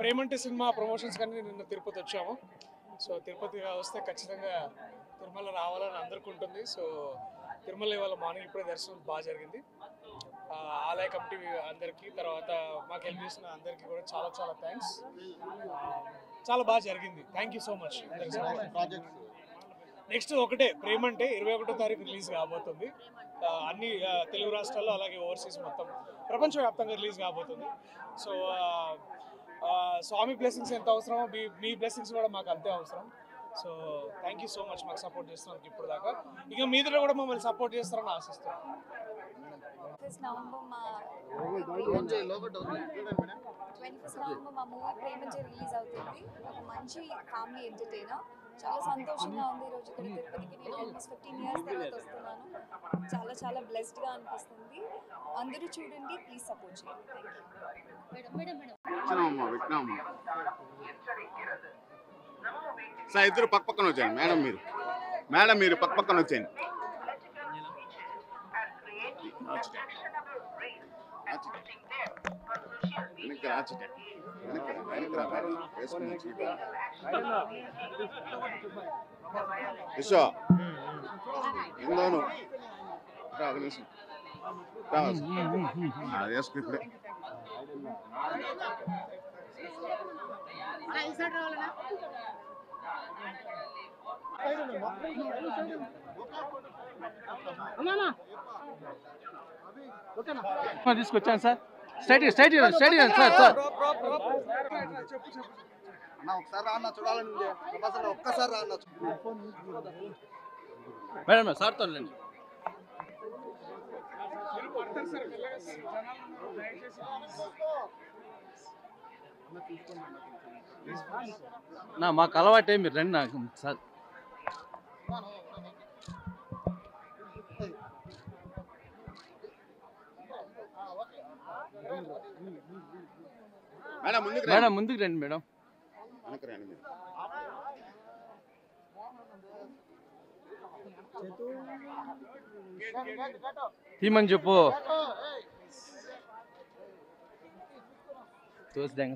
ప్రేమంటే cinema promotions కానీ నిన్న తిరుపతి వచ్చాము. సో తిరుపతి వస్తే ఖచ్చితంగా తిరుమల రావాలని అందరికీ ఉంటుంది. సో తిరుమల ఇవాళ మార్నింగ్ ఇప్పుడే దర్శనం బాగా జరిగింది. ఆలయ కమిటీ అందరికీ, తర్వాత మాకు హెల్ప్ చేసిన అందరికీ కూడా చాలా చాలా థ్యాంక్స్. చాలా బాగా జరిగింది. Thank you so much. Next ఒకటే ప్రేమంటే 21వ తారీఖు రిలీజ్ కాబోతుంది. అన్ని తెలుగు రాష్ట్రాల్లో అలాగే ఓవర్సీస్ మొత్తం ప్రపంచవ్యాప్తంగా రిలీజ్ కాబోతుంది. సో స్వామి బ్లెస్సింగ్స్ ఎంత అవసరమో మీ బ్లెస్సింగ్స్ కూడా మాకు అంతే అవసరం. So thank you so much మాకు సపోర్ట్ చేస్తున్నందుకు ఇప్పుడు దాకా. ఇక మీదలో కూడా మమ్మల్ని సపోర్ట్ చేస్తారని ఆశిస్తున్నాను. నవంబర్ మా మూవీ ప్రేమించే రిలీజ్ అవుతుంది. ఒక మంచి ఫ్యామిలీ ఎంటర్టైనర్. చాలా సంతోషంగా ఉంది ఈరోజు ఇక్కడ తిరుపతికి. నేను ఆల్మోస్ట్ 15 years తర్వాత వస్తున్నాను. చాలా చాలా బ్లెస్డ్గా అనిపిస్తుంది. అందరూ చూడండి, ప్లీజ్ సపోర్ట్ చేయండి. సార్ ఇద్దరు పక్క పక్కన వచ్చాయండి. మేడం మీరు పక్క పక్కన వచ్చాయండి. విశ్వ ఎందోను అది వేసుకు ఇప్పుడే తీసుకొచ్చాను సార్. స్ట్రైట్ సార్ సార్ ఒకసారి రాన్న చూడాలని ఒక్కసారి రాన్న మేడం సార్తో మాకు అలవాటే, మీరు రండి నాకు సార్. మేడం ముందుకు రండి మేడం. తీమని చెప్పు.